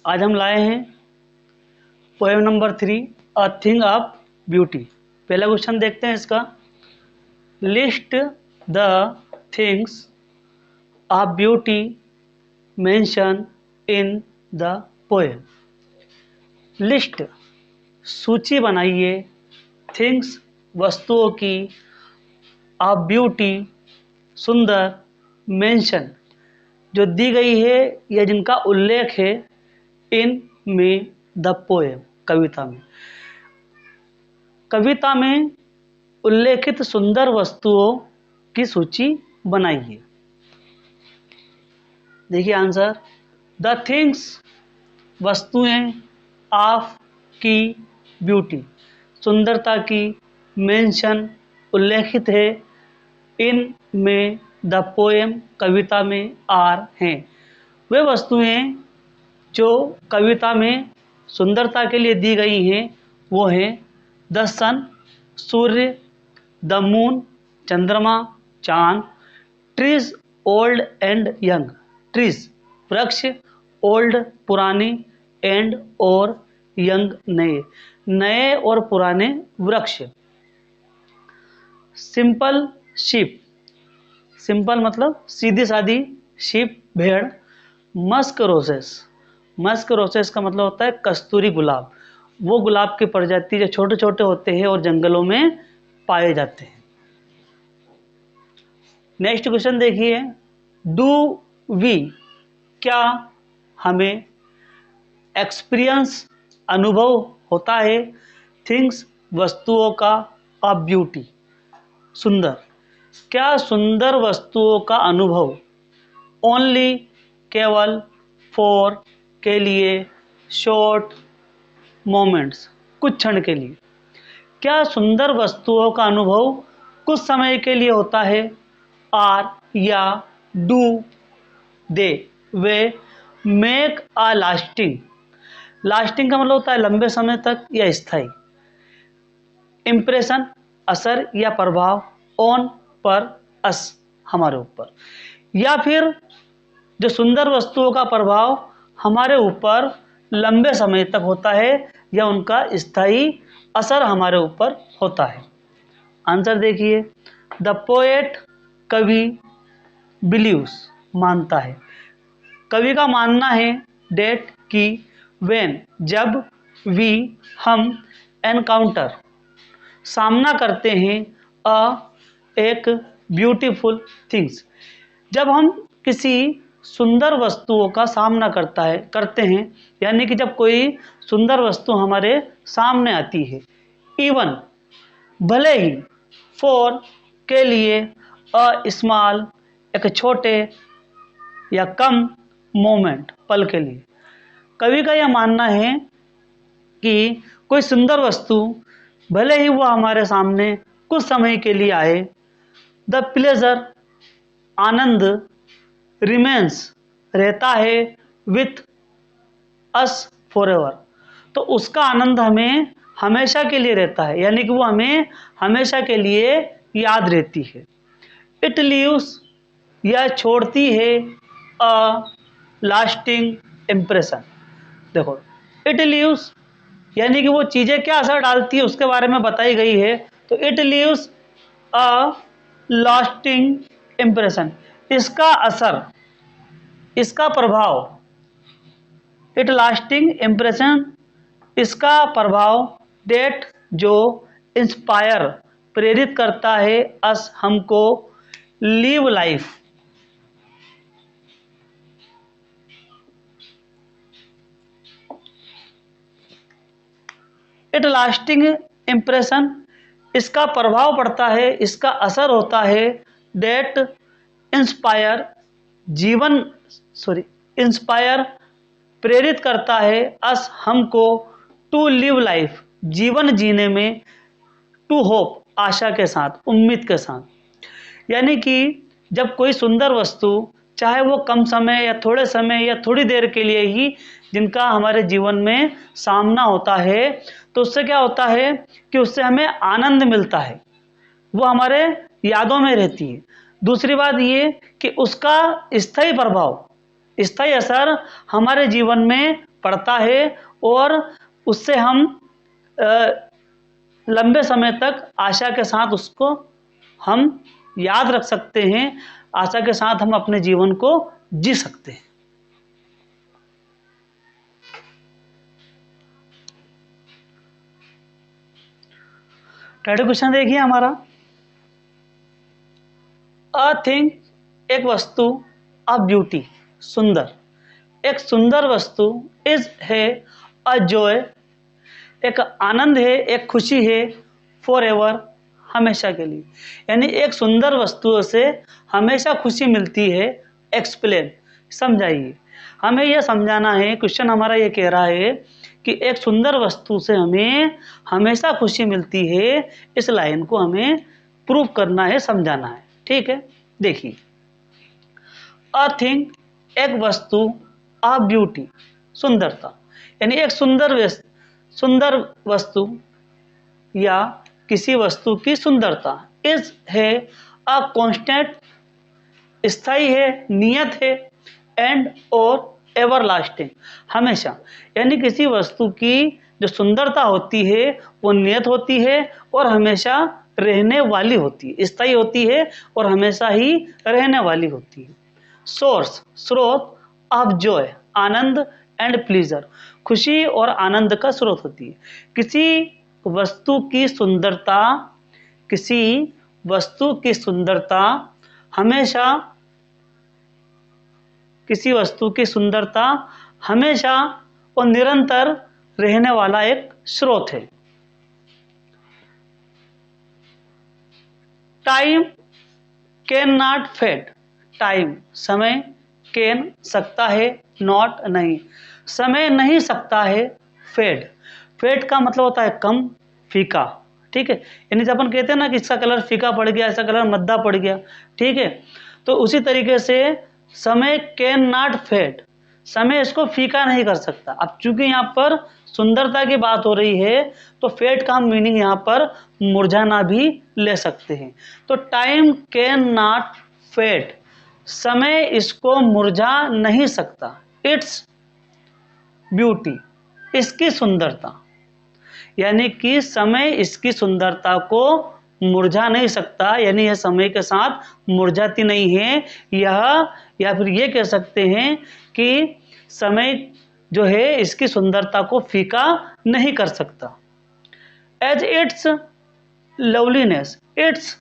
आज हम लाए हैं poem number 3 a thing of beauty. पहला क्वेश्चन देखते हैं इसका। List the things of beauty mention in the poem. List सूची बनाइए थिंग्स वस्तुओं की, ऑफ ब्यूटी सुंदर, मेंशन जो दी गई है या जिनका उल्लेख है, इन में द पोएम कविता में। कविता में उल्लेखित सुंदर वस्तुओं की सूची बनाइए। देखिए आंसर, द थिंग्स वस्तुएं, ऑफ की, ब्यूटी सुंदरता की, मेंशन उल्लेखित है, इन में द पोएम कविता में आर हैं। वे वस्तुएं जो कविता में सुंदरता के लिए दी गई हैं वो हैं द सन सूर्य, द मून चंद्रमा चांद, trees old and young trees वृक्ष, ओल्ड पुराने, एंड और यंग नए नए और पुराने वृक्ष, सिंपल शीप सिंपल मतलब सीधी सादी, शीप भेड़, मस्क रोसेस मस्क रोसेस का मतलब होता है कस्तूरी गुलाब, वो गुलाब की प्रजाति जो छोटे छोटे होते हैं और जंगलों में पाए जाते हैं। नेक्स्ट क्वेश्चन देखिए, डू वी क्या हमें एक्सपीरियंस अनुभव होता है थिंग्स वस्तुओं का, ऑफ ब्यूटी सुंदर, क्या सुंदर वस्तुओं का अनुभव, ओनली केवल, फॉर के लिए, शॉर्ट मोमेंट्स कुछ क्षण के लिए, क्या सुंदर वस्तुओं का अनुभव कुछ समय के लिए होता है, आर या do they way make a lasting lasting का मतलब होता है लंबे समय तक या स्थायी, इंप्रेशन असर या प्रभाव, ऑन पर अस हमारे ऊपर, या फिर जो सुंदर वस्तुओं का प्रभाव हमारे ऊपर लंबे समय तक होता है या उनका स्थायी असर हमारे ऊपर होता है। आंसर देखिए, द पोएट कवि, बिलीव्स मानता है, कवि का मानना है, डेट की, वेन जब, वी हम, एनकाउंटर सामना करते हैं, एक ब्यूटीफुल थिंग्स जब हम किसी सुंदर वस्तुओं का सामना करते हैं, यानी कि जब कोई सुंदर वस्तु हमारे सामने आती है, इवन भले ही, फॉर के लिए, अ स्मॉल एक छोटे या कम, मोमेंट पल के लिए। कवि का यह मानना है कि कोई सुंदर वस्तु भले ही वह हमारे सामने कुछ समय के लिए आए, द प्लेजर आनंद, रिमेंस रहता है, विथ अस फॉरएवर तो उसका आनंद हमें हमेशा के लिए रहता है, यानी कि वो हमें हमेशा के लिए याद रहती है। इट लीव्स यह छोड़ती है, अ लास्टिंग इम्प्रेशन। देखो, इट लीव्स यानी कि वो चीज़ें क्या असर डालती है उसके बारे में बताई गई है, तो it leaves a lasting impression, इसका असर, इसका प्रभाव, इट लास्टिंग इम्प्रेशन इसका प्रभाव, डेट जो, इंस्पायर प्रेरित करता है, अस हमको, live life it lasting impression इसका प्रभाव पड़ता है, इसका असर होता है, डेट इंस्पायर जीवन इंस्पायर प्रेरित करता है, अस हमको, टू लिव लाइफ जीवन जीने में, टू होप आशा के साथ, उम्मीद के साथ। यानी कि जब कोई सुंदर वस्तु, चाहे वो कम समय या थोड़े समय या थोड़ी देर के लिए ही जिनका हमारे जीवन में सामना होता है, तो उससे क्या होता है कि उससे हमें आनंद मिलता है, वो हमारे यादों में रहती है। दूसरी बात ये कि उसका स्थायी प्रभाव, स्थायी असर हमारे जीवन में पड़ता है और उससे हम लंबे समय तक आशा के साथ उसको हम याद रख सकते हैं, आशा के साथ हम अपने जीवन को जी सकते हैं। थर्ड क्वेश्चन देखिए हमारा, अ थिंग, एक वस्तु, अ ब्यूटी, सुंदर, एक सुंदर वस्तु, इज है, अ जॉय, एक आनंद है, एक खुशी है, फॉर एवर, हमेशा के लिए। यानी एक सुंदर वस्तुओं से हमेशा खुशी मिलती है। एक्सप्लेन, समझाइए। हमें यह समझाना है, क्वेश्चन हमारा ये कह रहा है कि एक सुंदर वस्तु से हमें हमेशा खुशी मिलती है। इस लाइन को हमें प्रूव करना है, समझाना है। ठीक है, देखिए, अ थिंग, एक वस्तु, अ ब्यूटी, सुंदरता, यानी एक सुंदर वस्तु या किसी वस्तु की सुंदरता, इज है, अ कांस्टेंट, स्थायी है, नियत है, एंड और एवरलास्टिंग, हमेशा। यानी किसी वस्तु की जो सुंदरता होती है वो नियत होती है और हमेशा रहने वाली होती है, स्थायी होती है और हमेशा ही रहने वाली होती है। सोर्स, स्रोत, of Joy, Anand, and pleaser, खुशी और आनंद का स्रोत होती है। किसी वस्तु की सुंदरता, किसी वस्तु की सुंदरता हमेशा, किसी वस्तु की सुंदरता हमेशा और निरंतर रहने वाला एक स्रोत है। Time can not fade, time, समय, कैन, सकता है, नॉट, नहीं, समय नहीं सकता है, फेड, फेड का मतलब होता है कम, फीका। ठीक है, यानी जब अपन कहते हैं ना कि इसका कलर फीका पड़ गया, इसका कलर मद्दा पड़ गया, ठीक है, तो उसी तरीके से समय कैन नॉट फेड, समय इसको फीका नहीं कर सकता। अब चूंकि यहाँ पर सुंदरता की बात हो रही है तो फेड का हम मीनिंग यहाँ पर मुरझाना भी ले सकते हैं। तो टाइम कैन नॉट फेड, समय इसको मुरझा नहीं सकता। इट्स ब्यूटी, इसकी सुंदरता, यानी कि समय इसकी सुंदरता को मुरझा नहीं सकता, यानी यह समय के साथ मुरझाती नहीं है। यह, या फिर ये कह सकते हैं कि समय जो है इसकी सुंदरता को फीका नहीं कर सकता। एज इट्स लवलीनेस, इट्स,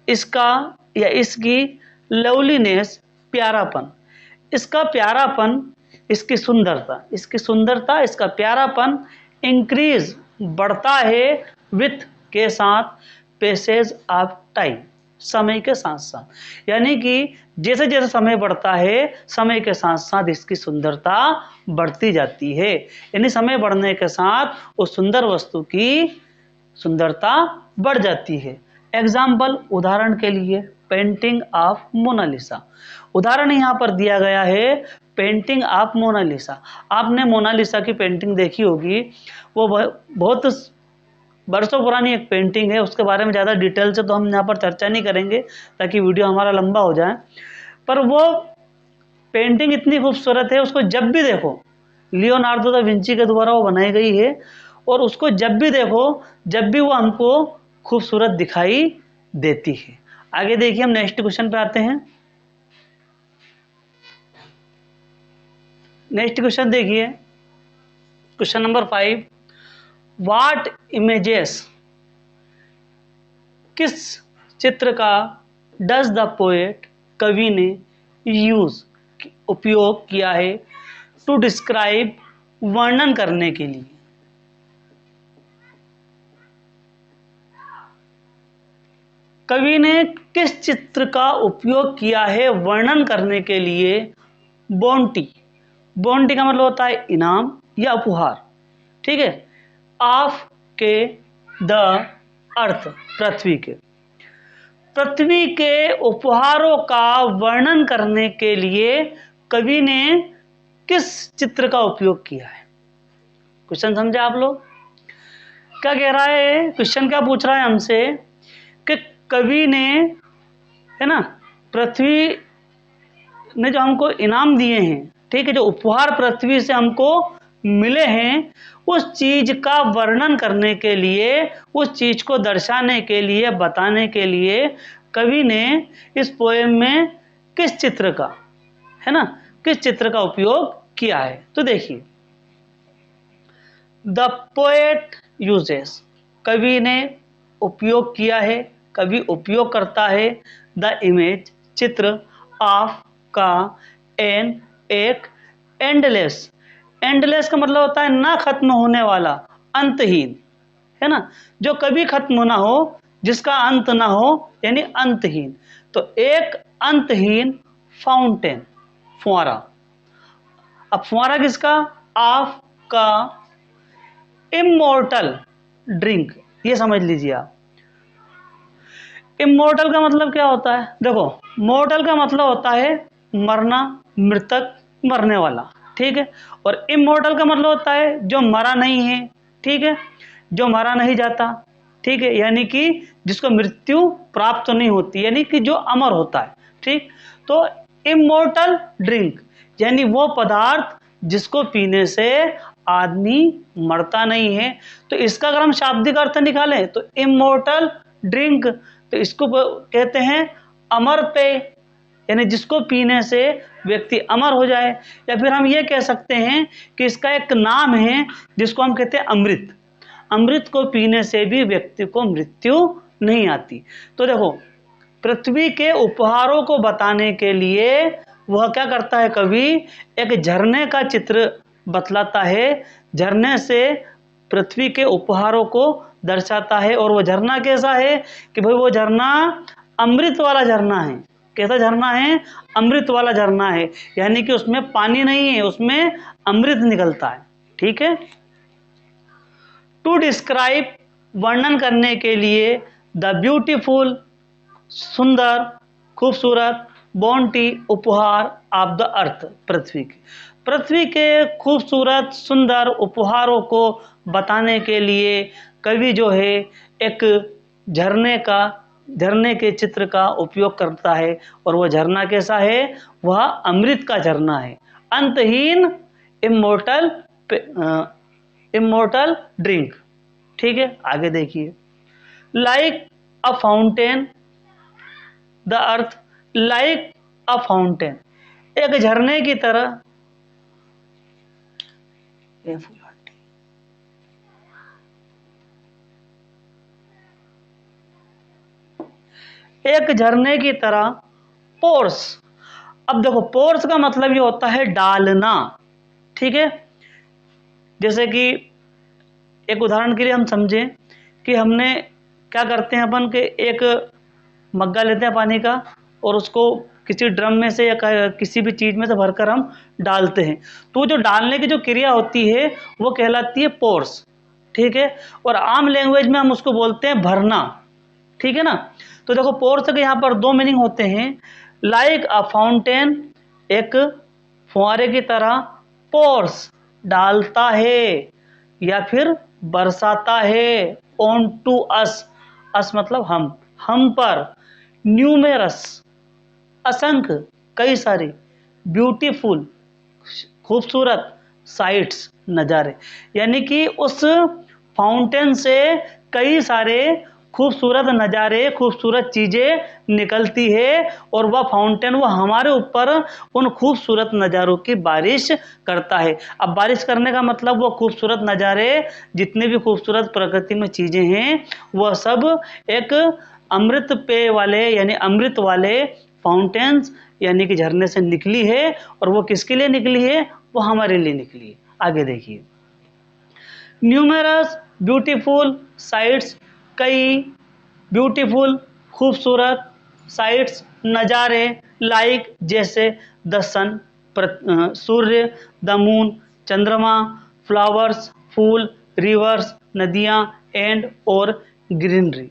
इसका या इसकी, लवलीनेस, प्यारापन, इसका प्यारापन, इसकी सुंदरता, इसकी सुंदरता, इसका प्यारापन, इंक्रीज, बढ़ता है, विथ, के साथ, पैसेज ऑफ टाइम, समय के साथ साथ। यानी कि जैसे जैसे समय बढ़ता है समय के साथ साथ इसकी सुंदरता बढ़ती जाती है। यानी समय बढ़ने के साथ उस सुंदर वस्तु की सुंदरता बढ़ जाती है। एग्जाम्पल, उदाहरण के लिए, पेंटिंग ऑफ मोनालिसा, उदाहरण यहाँ पर दिया गया है पेंटिंग ऑफ मोनालिसा। आपने मोनालिसा की पेंटिंग देखी होगी, वो बहुत बरसों पुरानी एक पेंटिंग है, उसके बारे में ज़्यादा डिटेल से तो हम यहाँ पर चर्चा नहीं करेंगे ताकि वीडियो हमारा लंबा हो जाए। पर वो पेंटिंग इतनी खूबसूरत है, उसको जब भी देखो, लियोनार्डो दा विंची के द्वारा वो बनाई गई है, और उसको जब भी देखो, जब भी वो हमको खूबसूरत दिखाई देती है। आगे देखिए, हम नेक्स्ट क्वेश्चन पे आते हैं। नेक्स्ट क्वेश्चन देखिए, क्वेश्चन नंबर 5, व्हाट इमेजेस, किस चित्र का, डज द पोएट, कवि ने, यूज, उपयोग किया है, टू डिस्क्राइब, वर्णन करने के लिए। कवि ने किस चित्र का उपयोग किया है वर्णन करने के लिए? बोंटी, बोंटी का मतलब होता है इनाम या उपहार, ठीक है। ऑफ के, द, अर्थ, पृथ्वी के, पृथ्वी के उपहारों का वर्णन करने के लिए कवि ने किस चित्र का उपयोग किया है? क्वेश्चन समझे आप लोग? क्या कह रहा है क्वेश्चन, क्या पूछ रहा है हमसे कि कवि ने, है ना, पृथ्वी ने जो हमको इनाम दिए हैं, ठीक है, जो उपहार पृथ्वी से हमको मिले हैं, उस चीज का वर्णन करने के लिए, उस चीज को दर्शाने के लिए, बताने के लिए कवि ने इस पोएम में किस चित्र का, है ना, किस चित्र का उपयोग किया है। तो देखिए, द पोएट यूजेस, कवि ने उपयोग किया है, कवि उपयोग करता है द इमेज, चित्र, ऑफ का, एन, एक, एंडलेस, एंडलेस का मतलब होता है ना खत्म होने वाला, अंतहीन, है ना, जो कभी खत्म ना हो, जिसका अंत ना हो, यानी अंतहीन। तो एक अंतहीन फाउंटेन, फुआरा। अब फुआरा किसका, ऑफ का, इमोर्टल ड्रिंक, ये समझ लीजिए आप। इमोर्टल का मतलब क्या होता है, देखो, मोर्टल का मतलब होता है मरना, मृतक, मरने वाला, ठीक है, और इमोर्टल का मतलब होता है जो मरा नहीं है, ठीक है, जो मरा नहीं जाता, ठीक है, यानी कि जिसको मृत्यु प्राप्त नहीं होती, यानी कि जो अमर होता है, ठीक। तो इमोर्टल ड्रिंक यानी वो पदार्थ जिसको पीने से आदमी मरता नहीं है। तो इसका अगर हम शाब्दिक अर्थ निकालें तो इमोर्टल ड्रिंक, तो इसको कहते हैं अमर पेय, यानी जिसको पीने से व्यक्ति अमर हो जाए। या फिर हम ये कह सकते हैं कि इसका एक नाम है जिसको हम कहते हैं अमृत, अमृत को पीने से भी व्यक्ति को मृत्यु नहीं आती। तो देखो, पृथ्वी के उपहारों को बताने के लिए वह क्या करता है, कवि एक झरने का चित्र बतलाता है, झरने से पृथ्वी के उपहारों को दर्शाता है। और वो झरना कैसा है कि भाई वो झरना अमृत वाला झरना है। कैसा झरना है, अमृत वाला झरना है, यानी कि उसमें पानी नहीं है, उसमें अमृत निकलता है, ठीक है। टू डिस्क्राइब, वर्णन करने के लिए, द ब्यूटीफुल, सुंदर, खूबसूरत, बॉन्टी, उपहार, ऑफ द अर्थ, पृथ्वी के, पृथ्वी के खूबसूरत सुंदर उपहारों को बताने के लिए कवि जो है एक झरने के चित्र का उपयोग करता है। और वह झरना कैसा है, वह अमृत का झरना है, अंतहीन, इमोर्टल, इमोर्टल ड्रिंक, ठीक है। आगे देखिए, like a fountain, the earth, like a fountain, एक झरने की तरह, एक झरने की तरह, पोर्स। अब देखो, पोर्स का मतलब ये होता है डालना, ठीक है। जैसे कि एक उदाहरण के लिए हम समझें कि हमने क्या करते हैं अपन के, एक मग्गा लेते हैं पानी का और उसको किसी ड्रम में से या किसी भी चीज में से भरकर हम डालते हैं। तो जो डालने की जो क्रिया होती है वो कहलाती है पोर्स, ठीक है। और आम लैंग्वेज में हम उसको बोलते हैं भरना, ठीक है ना। तो देखो, पोर्स के यहाँ पर दो मीनिंग होते हैं, लाइक अ फाउंटेन, एक फुहारे की तरह, पोर्स डालता है या फिर बरसाता है, ऑन टू अस, अस मतलब हम पर, न्यूमेरस, असंख्य, कई सारे, ब्यूटीफुल, खूबसूरत, साइट्स, नज़ारे, यानी कि उस फाउंटेन से कई सारे खूबसूरत नज़ारे, खूबसूरत चीज़ें निकलती है। और वह फाउंटेन वो हमारे ऊपर उन खूबसूरत नज़ारों की बारिश करता है। अब बारिश करने का मतलब वो खूबसूरत नज़ारे, जितने भी खूबसूरत प्रकृति में चीज़ें हैं, वह सब एक अमृत पेय वाले यानी अमृत वाले फाउंटेन्स यानी कि झरने से निकली है। और वो किसके लिए निकली है, वो हमारे लिए निकली है। आगे देखिए, न्यूमेरस, ब्यूटीफुल, साइट्स, कई, ब्यूटीफुल, खूबसूरत, साइट्स, नज़ारे, लाइक, जैसे, द सन, सूर्य, द मून, चंद्रमा, फ्लावर्स, फूल, रिवर्स, नदियाँ, एंड, और ग्रीनरी,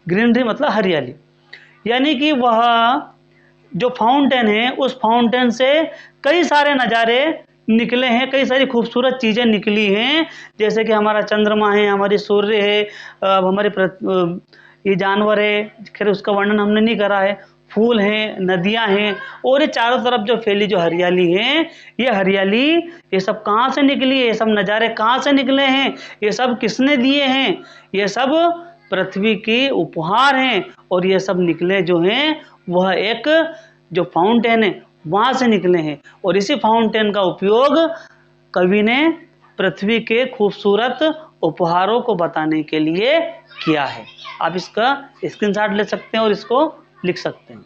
ग्रीनरी मतलब हरियाली। यानी कि वह जो फाउंटेन है, उस फाउंटेन से कई सारे नज़ारे निकले हैं, कई सारी खूबसूरत चीज़ें निकली हैं, जैसे कि हमारा चंद्रमा है, हमारी सूर्य है, हमारे ये जानवर है, खैर उसका वर्णन हमने नहीं करा है, फूल हैं, नदियां हैं, और ये चारों तरफ जो फैली जो हरियाली है, ये हरियाली, ये सब कहाँ से निकली है? ये सब नज़ारे कहाँ से निकले हैं? ये सब किसने दिए हैं? ये सब पृथ्वी के उपहार हैं। और ये सब निकले जो हैं वह एक जो फाउंटेन है वहां से निकले हैं। और इसी फाउंटेन का उपयोग कवि ने पृथ्वी के खूबसूरत उपहारों को बताने के लिए किया है। आप इसका स्क्रीनशॉट ले सकते हैं और इसको लिख सकते हैं।